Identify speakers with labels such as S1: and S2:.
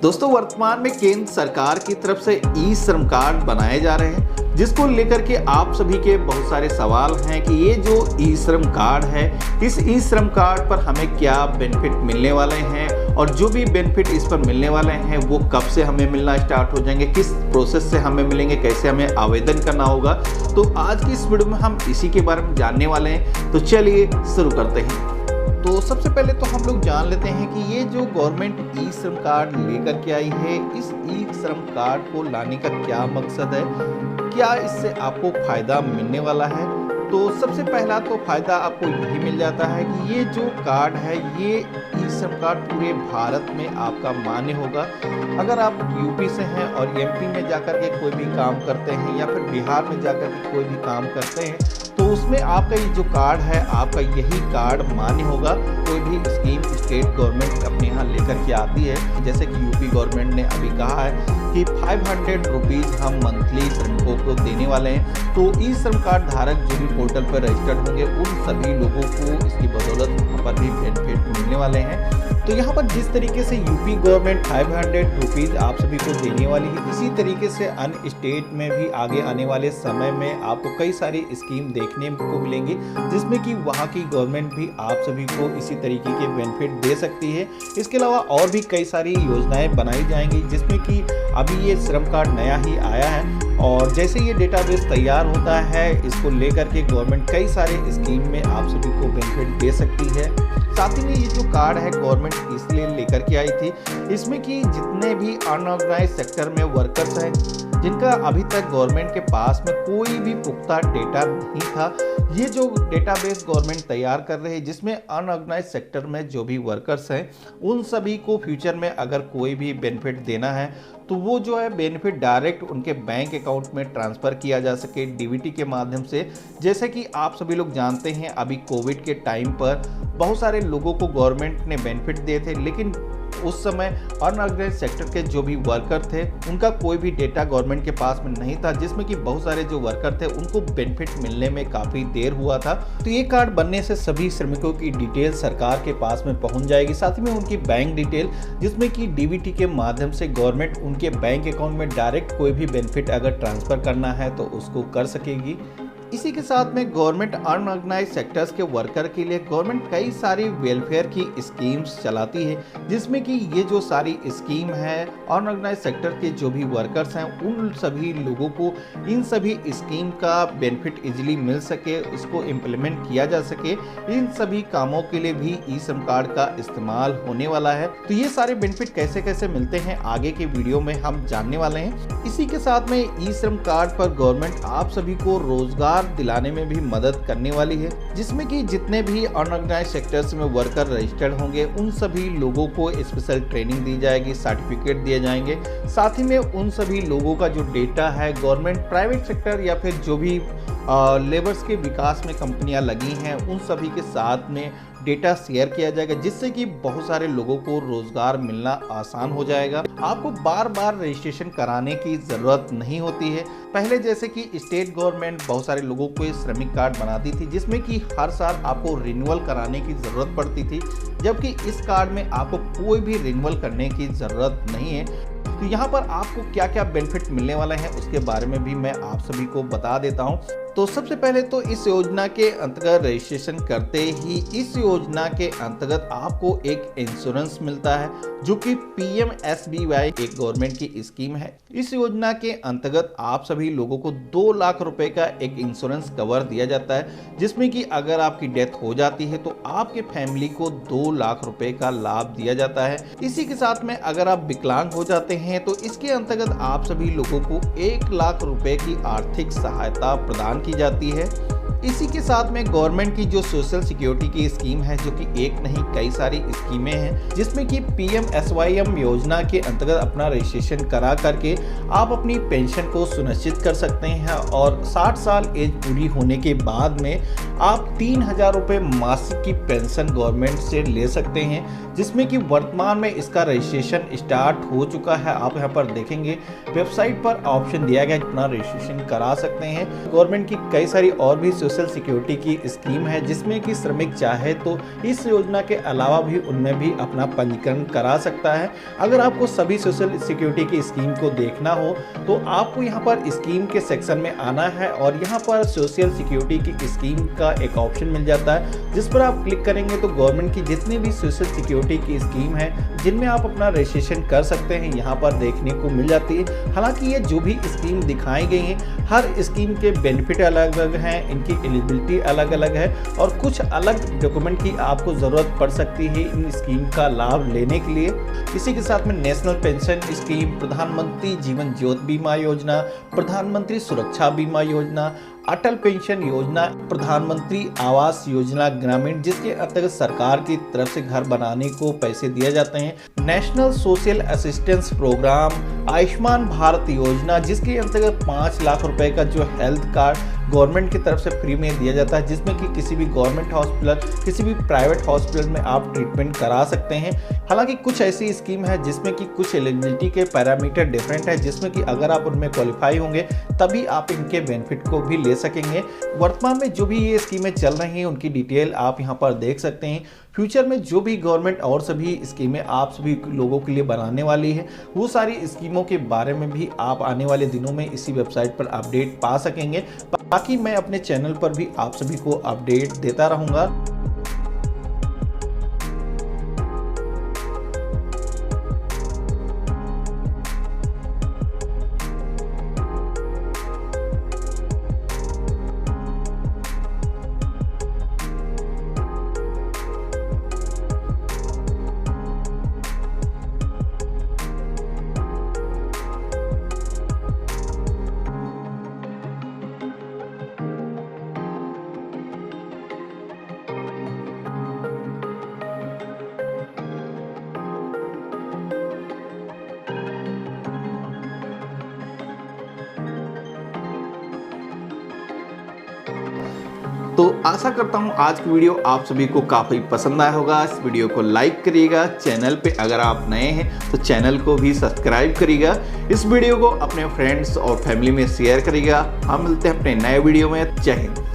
S1: दोस्तों वर्तमान में केंद्र सरकार की तरफ से ई श्रम कार्ड बनाए जा रहे हैं, जिसको लेकर के आप सभी के बहुत सारे सवाल हैं कि ये जो ई श्रम कार्ड है, इस ई श्रम कार्ड पर हमें क्या बेनिफिट मिलने वाले हैं और जो भी बेनिफिट इस पर मिलने वाले हैं वो कब से हमें मिलना स्टार्ट हो जाएंगे, किस प्रोसेस से हमें मिलेंगे, कैसे हमें आवेदन करना होगा। तो आज की इस वीडियो में हम इसी के बारे में जानने वाले हैं। तो चलिए शुरू करते हैं। तो सबसे पहले तो हम लोग जान लेते हैं कि ये जो गवर्नमेंट ई श्रम कार्ड लेकर के आई है, इस ई श्रम कार्ड को लाने का क्या मकसद है, क्या इससे आपको फ़ायदा मिलने वाला है। तो सबसे पहला तो फ़ायदा आपको यही मिल जाता है कि ये जो कार्ड है, ये ई श्रम कार्ड पूरे भारत में आपका मान्य होगा। अगर आप यूपी से हैं और एमपी में जाकर के कोई भी काम करते हैं या फिर बिहार में जाकर के कोई भी काम करते हैं, तो उसमें आपका ये जो कार्ड है, आपका यही कार्ड मान्य होगा। कोई भी स्कीम स्टेट गवर्नमेंट अपने यहाँ लेकर के आती है, जैसे कि यूपी गवर्नमेंट ने अभी कहा है कि 500 रुपीज़ हम मंथली श्रमिकों को देने वाले हैं। तो ई श्रम कार्ड धारक जो भी पोर्टल पर रजिस्टर्ड होंगे, उन सभी लोगों को इसकी बदौलत वहाँ पर भी बेनिफिट मिलने वाले हैं। तो यहाँ पर जिस तरीके से यूपी गवर्नमेंट 500 रुपीज़ आप सभी को देने वाली है, इसी तरीके से अन्य स्टेट में भी आगे आने वाले समय में आपको कई सारी स्कीम देखने को मिलेंगी, जिसमें कि वहाँ की गवर्नमेंट भी आप सभी को इसी तरीके के बेनिफिट दे सकती है। इसके अलावा और भी कई सारी योजनाएं बनाई जाएंगी, जिसमें कि अभी ये श्रम कार्ड नया ही आया है और जैसे ये डेटाबेस तैयार होता है, इसको लेकर के गवर्नमेंट कई सारे स्कीम में आप सभी को बेनिफिट दे सकती है। साथ ही में ये जो कार्ड है गवर्नमेंट इसलिए लेकर के आई थी, इसमें कि जितने भी अनऑर्गेनाइज सेक्टर में वर्कर्स हैं, जिनका अभी तक गवर्नमेंट के पास में कोई भी पुख्ता डेटा नहीं था, ये जो डेटाबेस गवर्नमेंट तैयार कर रही है, जिसमें अनऑर्गेनाइज सेक्टर में जो भी वर्कर्स हैं, उन सभी को फ्यूचर में अगर कोई भी बेनिफिट देना है तो वो जो है बेनिफिट डायरेक्ट उनके बैंक अकाउंट में ट्रांसफ़र किया जा सके डीबीटी के माध्यम से। जैसे कि आप सभी लोग जानते हैं, अभी कोविड के टाइम पर बहुत सारे लोगों को गवर्नमेंट ने बेनिफिट दिए थे, लेकिन उस समय अनऑर्गेनाइज सेक्टर के जो भी वर्कर थे, उनका कोई भी डेटा गवर्नमेंट के पास में नहीं था, जिसमें कि बहुत सारे जो वर्कर थे उनको बेनिफिट मिलने में काफ़ी देर हुआ था। तो ये कार्ड बनने से सभी श्रमिकों की डिटेल सरकार के पास में पहुंच जाएगी, साथ ही में उनकी बैंक डिटेल, जिसमें कि डीबीटी के माध्यम से गवर्नमेंट उनके बैंक अकाउंट में डायरेक्ट कोई भी बेनिफिट अगर ट्रांसफ़र करना है तो उसको कर सकेगी। इसी के साथ में गवर्नमेंट अनऑर्गेनाइज सेक्टर्स के वर्कर के लिए गवर्नमेंट कई सारी वेलफेयर की स्कीम्स चलाती है, जिसमें कि ये जो सारी स्कीम है अनऑर्गेनाइज सेक्टर के जो भी वर्कर्स हैं, उन सभी लोगों को इन सभी स्कीम का बेनिफिट इजीली मिल सके, इसको इम्प्लीमेंट किया जा सके। इन सभी कामों के लिए भी ई श्रम कार्ड का इस्तेमाल होने वाला है। तो ये सारे बेनिफिट कैसे कैसे मिलते हैं आगे के वीडियो में हम जानने वाले हैं। इसी के साथ में ई श्रम कार्ड पर गवर्नमेंट आप सभी को रोजगार दिलाने में भी मदद करने वाली है, जिसमें कि जितने भी अनऑर्गेनाइज सेक्टर्स में वर्कर रजिस्टर्ड होंगे, उन सभी लोगों को स्पेशल ट्रेनिंग दी जाएगी, सर्टिफिकेट दिए जाएंगे। साथ ही में उन सभी लोगों का जो डेटा है गवर्नमेंट प्राइवेट सेक्टर या फिर जो भी लेबर्स के विकास में कंपनियां लगी हैं, उन सभी के साथ में डेटा शेयर किया जाएगा, जिससे कि बहुत सारे लोगों को रोजगार मिलना आसान हो जाएगा। आपको बार बार रजिस्ट्रेशन कराने की ज़रूरत नहीं होती है। पहले जैसे कि स्टेट गवर्नमेंट बहुत सारे लोगों को श्रमिक कार्ड बनाती थी, जिसमें कि हर साल आपको रिन्यूअल कराने की ज़रूरत पड़ती थी, जबकि इस कार्ड में आपको कोई भी रिन्यूअल करने की ज़रूरत नहीं है। तो यहाँ पर आपको क्या क्या बेनिफिट मिलने वाले हैं उसके बारे में भी मैं आप सभी को बता देता हूँ। तो सबसे पहले तो इस योजना के अंतर्गत रजिस्ट्रेशन करते ही इस योजना के अंतर्गत आपको एक इंश्योरेंस मिलता है, जो कि PMSBY एक गवर्नमेंट की स्कीम है। इस योजना के अंतर्गत आप सभी लोगों को 2 लाख रुपए का एक इंश्योरेंस कवर दिया जाता है, जिसमें कि अगर आपकी डेथ हो जाती है तो आपके फैमिली को 2 लाख रुपए का लाभ दिया जाता है। इसी के साथ में अगर आप विकलांग हो जाते हैं तो इसके अंतर्गत आप सभी लोगों को 1 लाख रुपए की आर्थिक सहायता प्रदान की जाती है। इसी के साथ में गवर्नमेंट की जो सोशल सिक्योरिटी की स्कीम है, जो कि एक नहीं कई सारी स्कीमें हैं, जिसमें कि PMSYM योजना के अंतर्गत अपना रजिस्ट्रेशन करा करके आप अपनी पेंशन को सुनिश्चित कर सकते हैं और 60 साल एज पूरी होने के बाद में आप 3000 रुपये मासिक की पेंशन गवर्नमेंट से ले सकते हैं, जिसमें कि वर्तमान में इसका रजिस्ट्रेशन स्टार्ट हो चुका है। आप यहाँ पर देखेंगे वेबसाइट पर ऑप्शन दिया गया, अपना रजिस्ट्रेशन करा सकते हैं। गवर्नमेंट की कई सारी और भी सोशल सिक्योरिटी की स्कीम है जिसमें कि श्रमिक चाहे तो इस योजना के अलावा भी उनमें भी अपना पंजीकरण करा सकता है। अगर आपको सभी सोशल सिक्योरिटी की स्कीम को देखना हो तो आपको यहाँ पर स्कीम के सेक्शन में आना है और यहाँ पर सोशल सिक्योरिटी की स्कीम का एक ऑप्शन मिल जाता है, जिस पर आप क्लिक करेंगे तो गवर्नमेंट की जितनी भी सोशल सिक्योरिटी की स्कीम है जिनमें आप अपना रजिस्ट्रेशन कर सकते हैं यहाँ पर देखने को मिल जाती है। हालांकि ये जो भी स्कीम दिखाई गई हैं हर स्कीम के बेनिफिट अलग अलग हैं, इनकी एलिजिबिलिटी अलग अलग है और कुछ अलग डॉक्यूमेंट की आपको ज़रूरत पड़ सकती है इन स्कीम का लाभ लेने के लिए। इसी के साथ में नेशनल पेंशन स्कीम, प्रधानमंत्री जीवन ज्योति बीमा योजना, प्रधानमंत्री सुरक्षा बीमा योजना, अटल पेंशन योजना, प्रधानमंत्री आवास योजना ग्रामीण जिसके अंतर्गत सरकार की तरफ से घर बनाने को पैसे दिए जाते हैं, national social assistance programme, Ayushman Bharat Yojana जिसके अंतर्गत 5 लाख रुपए का जो हेल्थ कार्ड गवर्नमेंट की तरफ से फ्री में दिया जाता है, जिसमें कि किसी भी गवर्नमेंट हॉस्पिटल, किसी भी प्राइवेट हॉस्पिटल में आप ट्रीटमेंट करा सकते हैं। हालांकि कुछ ऐसी स्कीम है जिसमें कि कुछ एलिजिबिलिटी के पैरामीटर डिफरेंट है, जिसमें कि अगर आप उनमें क्वालिफाई होंगे तभी आप इनके बेनिफिट को भी ले सकेंगे। वर्तमान में जो भी ये स्कीमें चल रही हैं उनकी डिटेल आप यहाँ पर देख सकते हैं। फ्यूचर में जो भी गवर्नमेंट और सभी स्कीमें आप सभी लोगों के लिए बनाने वाली है वो सारी स्कीमों के बारे में भी आप आने वाले दिनों में इसी वेबसाइट पर अपडेट पा सकेंगे। बाकी मैं अपने चैनल पर भी आप सभी को अपडेट देता रहूँगा। तो आशा करता हूँ आज की वीडियो आप सभी को काफ़ी पसंद आया होगा। इस वीडियो को लाइक करिएगा, चैनल पे अगर आप नए हैं तो चैनल को भी सब्सक्राइब करिएगा, इस वीडियो को अपने फ्रेंड्स और फैमिली में शेयर करिएगा। हम मिलते हैं अपने नए वीडियो में। जय हिंद।